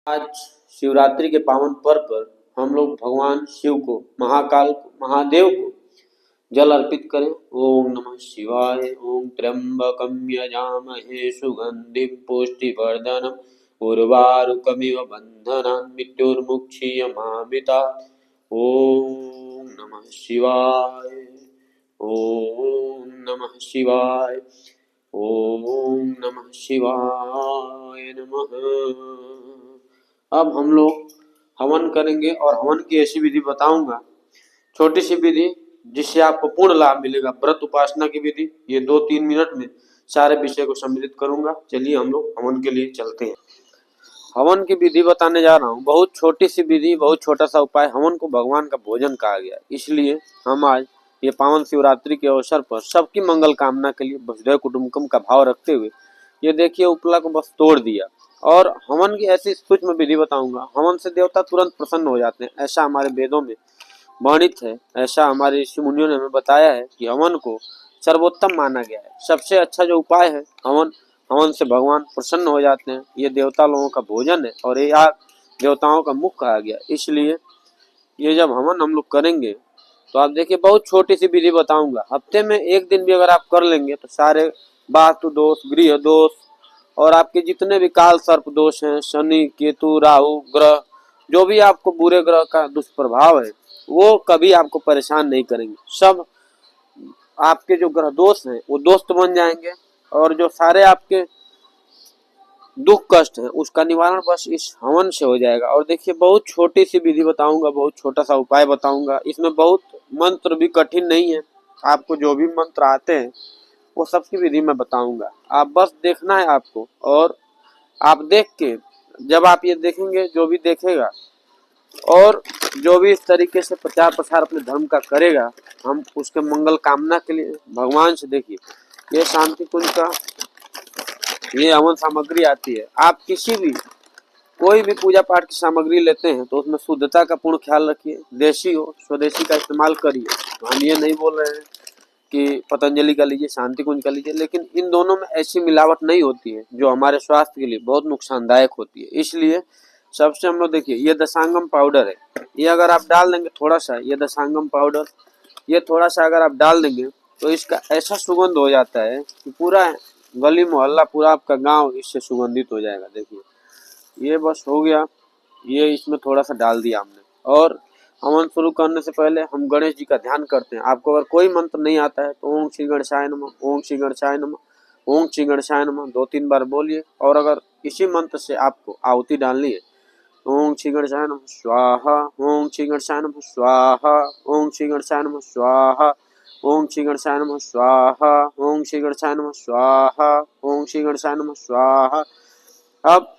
आज शिवरात्रि के पावन पर्व पर हम लोग भगवान शिव को, महाकाल को, महादेव को जल अर्पित करें। ओम नमः शिवाय। ओम त्र्यंबकं यजामहे सुगंधिं पुष्टिवर्धनम् उर्वारुकमिव बन्धनान् मृत्युर्मुक्षीयमामृतात्। ओम नमः शिवाय। ओम नमः शिवाय। ओम नमः शिवाय नमः। अब हम लोग हवन करेंगे और हवन की ऐसी विधि बताऊंगा, छोटी सी विधि जिससे आपको पूर्ण लाभ मिलेगा। व्रत उपासना की विधि, ये 2-3 मिनट में सारे विषय को सम्मिलित करूंगा। चलिए हम लोग हवन के लिए चलते हैं। हवन की विधि बताने जा रहा हूँ, बहुत छोटी सी विधि, बहुत छोटा सा उपाय। हवन को भगवान का भोजन कहा गया, इसलिए हम आज ये पावन शिवरात्रि के अवसर पर सबकी मंगल कामना के लिए वसुधैव कुटुंबकम का भाव रखते हुए ये देखिए उपला को बस तोड़ दिया। और हवन की ऐसी सूक्ष्म विधि बताऊंगा, हवन से देवता तुरंत प्रसन्न हो जाते हैं, ऐसा हमारे वेदों में वर्णित है। ऐसा हमारे ऋषि मुनियों ने हमें बताया है कि हवन को सर्वोत्तम माना गया है। सबसे अच्छा जो उपाय है हवन, हवन से भगवान प्रसन्न हो जाते हैं। ये देवता लोगों का भोजन है और ये आग देवताओं का मुख कहा गया, इसलिए ये जब हवन हम लोग करेंगे तो आप देखिए बहुत छोटी सी विधि बताऊंगा। हफ्ते में एक दिन भी अगर आप कर लेंगे तो सारे वास्तु दोष, गृह दोष और आपके जितने भी काल सर्प दोष हैं, शनि केतु राहु ग्रह, जो भी आपको बुरे ग्रह का दुष्प्रभाव है वो कभी आपको परेशान नहीं करेंगे। सब आपके जो ग्रह दोष हैं वो दोस्त बन जाएंगे और जो सारे आपके दुख कष्ट है उसका निवारण बस इस हवन से हो जाएगा। और देखिए बहुत छोटी सी विधि बताऊंगा, बहुत छोटा सा उपाय बताऊंगा। इसमें बहुत मंत्र भी कठिन नहीं है, आपको जो भी मंत्र आते हैं वो सबकी विधि में बताऊंगा। आप बस देखना है आपको, और आप देख के जब आप ये देखेंगे, जो भी देखेगा और जो भी इस तरीके से प्रचार प्रसार अपने धर्म का करेगा, हम उसके मंगल कामना के लिए भगवान से देखिए ये शांति कुंज का ये हवन सामग्री आती है। आप किसी भी कोई भी पूजा पाठ की सामग्री लेते हैं तो उसमें शुद्धता का पूर्ण ख्याल रखिए। देशी हो स्वदेशी का इस्तेमाल करिए। हम ये नहीं बोल रहे हैं कि पतंजलि का लीजिए, शांति कुंज का लीजिए, लेकिन इन दोनों में ऐसी मिलावट नहीं होती है जो हमारे स्वास्थ्य के लिए बहुत नुकसानदायक होती है। इसलिए सबसे हम लोग देखिए ये दशांगम पाउडर है, ये अगर आप डाल देंगे थोड़ा सा, ये दशांगम पाउडर ये थोड़ा सा अगर आप डाल देंगे तो इसका ऐसा सुगंध हो जाता है कि पूरा गली मोहल्ला, पूरा आपका गांव इससे सुगंधित हो जाएगा। देखिए ये बस हो गया, ये इसमें थोड़ा सा डाल दिया हमने। और हवन शुरू करने से पहले हम गणेश जी का ध्यान करते हैं। आपको अगर कोई मंत्र नहीं आता है तो ओम श्री गणेशाय नमः, ओम श्री गणेशाय नमः, ओम श्री गणेशाय नमः 2-3 बार बोलिए। और अगर इसी मंत्र से आपको आहुति डालनी है, ओम श्री गणेशाय नमः स्वाहा, ओम श्री गणेशाय नमः स्वाहा, ओम श्री गणेशाय नमः स्वाहा, ओम श्री गणेशाय नमः स्वाहा, ओम श्री गणेशाय नमः स्वाहा, ओम श्री गणेशाय नमः स्वाहा। अब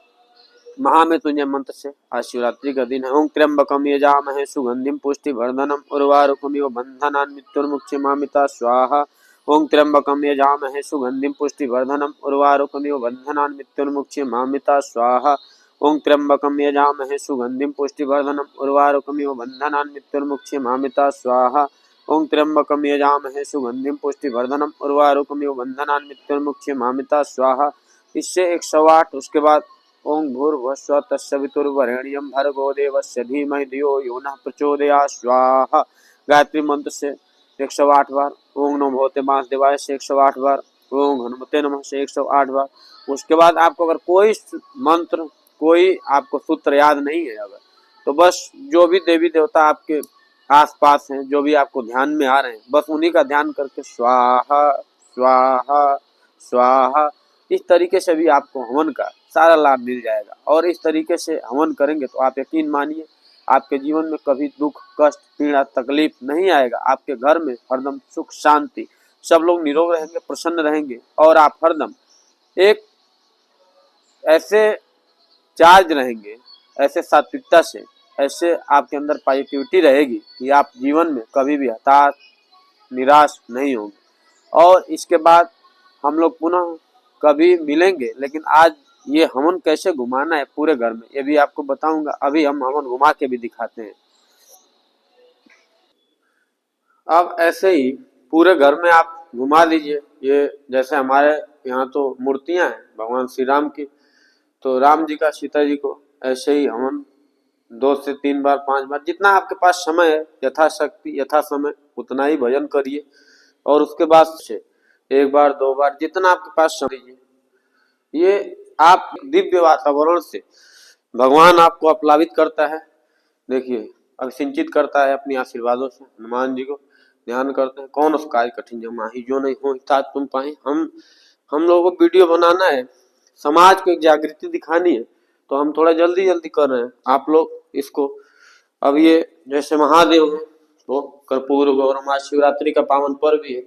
महामृत्युंजय मंत्र से, आज शिवरात्रि का दिन है। ओम त्र्यंबकम यजामहे सुगंधिं पुष्टिवर्धनम् उर्वारुकमिव बन्धनान् मृत्युर्मुक्षीयमामृतात् स्वाहा। ओम त्र्यंबकम यजामहे सुगंधिं पुष्टिवर्धनम् उर्वारुकमिव बन्धनान् मृत्युर्मुक्षीयमामृतात् स्वाहा। ओम त्र्यंबकम यजामहे सुगंधिं पुष्टिवर्धनम् उर्वारुकमिव बन्धनान् मृत्युर्मुक्षीयमामृतात् स्वाहा। ओम त्र्यंबकम यजामहे सुगंधिं पुष्टिवर्धनम् उर्वारुकमिव बन्धनान् मृत्युर्मुक्षीयमामृतात् स्वाहा। इससे 108, उसके बाद ओम भूर्भुवस्सुः तत्सवितुर्वरेण्यं भर्गो देवस्य धीमहि धियो यो नः प्रचोदयात् स्वाहा। गायत्री मंत्र से 108 बार, ओम नमो भगवते वासुदेवाय से 108 बार, ओम हनुमते नमः से 108 बार। उसके बाद आपको अगर कोई मंत्र, कोई आपको सूत्र याद नहीं है अगर, तो बस जो भी देवी देवता आपके आसपास हैं, जो भी आपको ध्यान में आ रहे हैं, बस उन्हीं का ध्यान करके स्वाहा स्वाहा स्वाहा, इस तरीके से भी आपको हवन का सारा लाभ मिल जाएगा। और इस तरीके से हवन करेंगे तो आप यकीन मानिए आपके जीवन में कभी दुख कष्ट पीड़ा तकलीफ नहीं आएगा। आपके घर में हरदम सुख शांति, सब लोग निरोग रहेंगे, प्रसन्न रहेंगे और आप हरदम एक ऐसे चार्ज रहेंगे, ऐसे सात्विकता से, ऐसे आपके अंदर पॉजिटिविटी रहेगी कि आप जीवन में कभी भी हताश निराश नहीं होंगे। और इसके बाद हम लोग पुनः कभी मिलेंगे, लेकिन आज ये हवन कैसे घुमाना है पूरे घर में ये भी आपको बताऊंगा। अभी हम हवन घुमा के भी दिखाते हैं। अब ऐसे ही पूरे घर में आप घुमा दीजिए। ये जैसे हमारे यहाँ तो मूर्तियां हैं भगवान श्री राम की, तो राम जी का सीता जी को ऐसे ही हवन 2 से 3 बार 5 बार जितना आपके पास समय है, यथाशक्ति यथा समय उतना ही भजन करिए। और उसके बाद से 1 बार 2 बार जितना आपके पास समय दीजिए। ये आप दिव्य वातावरण से भगवान आपको अपलावित करता है। देखिए अभिसिंचित करता है अपनी आशीर्वादों से। हनुमान जी को ध्यान करते हैं, कौन उस कार्य कठिन जो माही जो नहीं हो तात तुम पाए। हम लोगों को वीडियो बनाना है, समाज को एक जागृति दिखानी है, तो हम थोड़ा जल्दी जल्दी कर रहे हैं। आप लोग इसको अब ये जैसे महादेव हैं तो कर्पूर गौरम, आज शिवरात्रि का पावन पर्व भी है।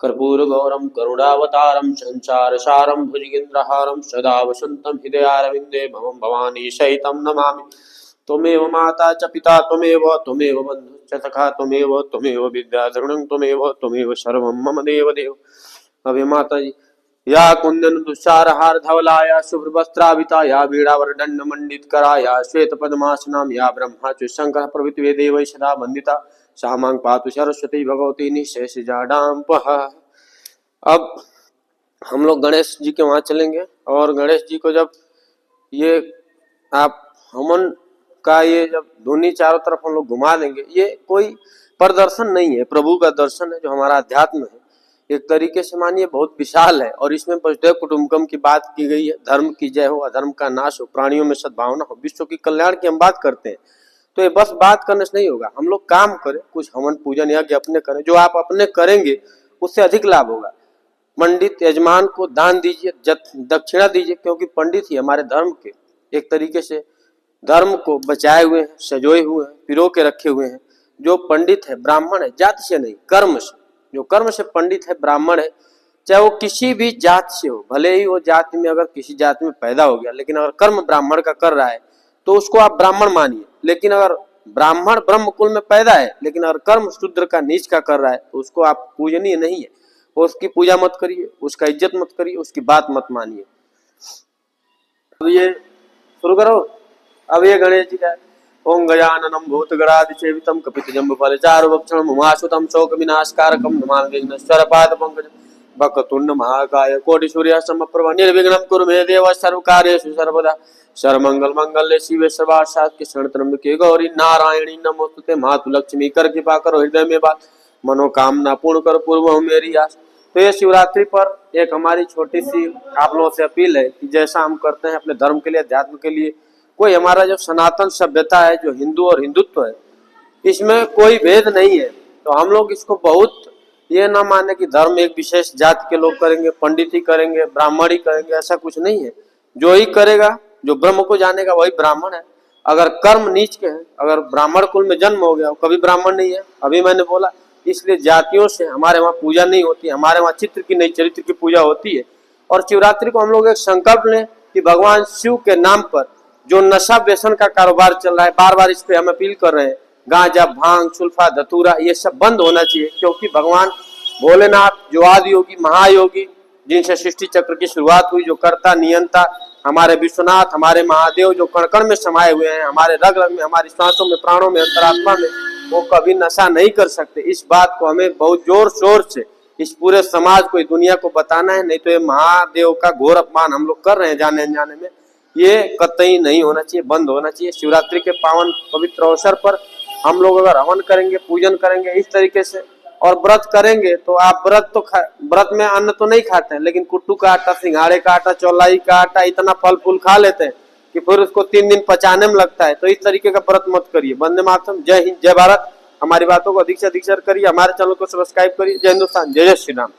कर्पूर गौरम करुणावतारम संसार सारम भुजगेंद्रहारम सदा वसंतम हृदयारविंदे भवम भवानी सहितम नमामि। त्वमेव माता च पिता त्वमेव बंधु च सखा त्वमेव विद्याधरणं त्वमेव सर्वं मम देवदेव। अभी माता जी या कुंदन दुस्सारहार धवलाया शुभ्र वस्त्राविता या वीणावर दंड मंडित कराया श्वेत पद्मासनाम या ब्रह्मा च शंकर प्रभृति वे देवै सदा वंदिता सामांग पातु सरस्वती भगवती निशेष जाडाम पहा। अब हम लोग गणेश जी के वहां चलेंगे और गणेश जी को जब ये आप हवन का ये जब धुनी चारों तरफ हम लोग घुमा देंगे, ये कोई प्रदर्शन नहीं है, प्रभु का दर्शन है जो हमारा अध्यात्म है। एक तरीके से मानिए बहुत विशाल है और इसमें वसुधैव कुटुंबकम की बात की गई है। धर्म की जय हो, अधर्म का नाश हो, प्राणियों में सद्भावना हो, विश्व की कल्याण की हम बात करते हैं। तो ये बस बात करने से नहीं होगा, हम लोग काम करें, कुछ हवन पूजन यज्ञ अपने करें। जो आप अपने करेंगे उससे अधिक लाभ होगा। पंडित यजमान को दान दीजिए, दक्षिणा दीजिए, क्योंकि पंडित ही हमारे धर्म के एक तरीके से धर्म को बचाए हुए हैं, सजोए हुए हैं, पिरो के रखे हुए हैं। जो पंडित है ब्राह्मण है, जाति से नहीं कर्म से। जो कर्म से पंडित है ब्राह्मण है, चाहे वो किसी भी जात से हो, भले ही वो जाति में अगर किसी जाति में पैदा हो गया, लेकिन अगर कर्म ब्राह्मण का कर रहा है तो उसको आप ब्राह्मण मानिए। लेकिन अगर ब्राह्मण ब्रह्म कुल में पैदा है लेकिन अगर कर्म शूद्र का नीच का कर रहा है तो उसको आप पूजनीय नहीं है। उसकी पूजा मत करिए, उसका इज्जत मत करिए, उसकी बात मत मानिए। अब ये शुरू करो। अब ये गणेश जी का ओम गजाननम भूतगणाधिसेवितम कपितजम्बफलचारुभक्षणम उमासुतम शोकविनाशकारकम नमामि विघ्नेश्वरपादपङ्कजं वक्रतुण्ड महाकाय कोटिसूर्यसमप्रभ निर्विघ्नं कुरु मे देव सर्वकार्येषु सर्वदा सर्वमंगल मंगल्ये शिवे सर्वार्थसाधके शरणत्र्यंबके गौरी नारायणी नमोस्तुते मातु लक्ष्मी कर कृपा करो हृदय में बात मनोकामना पूर्ण कर पूर्व मेरी आस। तो ये शिवरात्रि पर एक हमारी छोटी सी आप लोगों से अपील है कि जैसा हम करते हैं अपने धर्म के लिए, अध्यात्म के लिए, कोई हमारा जो सनातन सभ्यता है, जो हिंदू और हिंदुत्व है, इसमें कोई भेद नहीं है। तो हम लोग इसको बहुत ये ना माने कि धर्म एक विशेष जाति के लोग करेंगे, पंडित ही करेंगे, ब्राह्मण ही करेंगे, ऐसा कुछ नहीं है। जो ही करेगा, जो ब्रह्म को जानेगा वही ब्राह्मण है। अगर कर्म नीच के हैं, अगर ब्राह्मण कुल में जन्म हो गया, कभी ब्राह्मण नहीं है। अभी मैंने बोला इसलिए जातियों से हमारे वहाँ पूजा नहीं होती, हमारे वहाँ चित्र की नहीं चरित्र की पूजा होती है। और शिवरात्रि को हम लोग एक संकल्प लें कि भगवान शिव के नाम पर जो नशा व्यसन का कारोबार चल रहा है, बार बार इस पे हम अपील कर रहे हैं, गांजा भांग सुल्फा धतूरा ये सब बंद होना चाहिए। क्योंकि भगवान भोलेनाथ जो आदि योगी महायोगी जिनसे सृष्टि चक्र की शुरुआत हुई, जो कर्ता नियंता हमारे विश्वनाथ, हमारे महादेव जो कण कण में समाये हुए हैं, हमारे रग रग में, हमारी सांसों में, प्राणों में, अंतरात्मा में, वो कभी नशा नहीं कर सकते। इस बात को हमें बहुत जोर शोर से इस पूरे समाज को, दुनिया को बताना है। नहीं तो ये महादेव का घोर अपमान हम लोग कर रहे हैं जाने अनजाने में। ये कतई नहीं होना चाहिए, बंद होना चाहिए। शिवरात्रि के पावन पवित्र अवसर पर हम लोग अगर हवन करेंगे, पूजन करेंगे इस तरीके से और व्रत करेंगे, तो आप व्रत में अन्न तो नहीं खाते हैं, लेकिन कुट्टू का आटा, सिंघाड़े का आटा, चौलाई का आटा, इतना फल फूल खा लेते हैं कि फिर उसको 3 दिन पचाने में लगता है। तो इस तरीके का व्रत मत करिए। वंदे मातरम। जय हिंद, जय भारत। हमारी बातों को अधिक से अधिक शेयर करिए, हमारे चैनल को सब्सक्राइब करिए। जय हिंदुस्तान, जय जय श्री राम।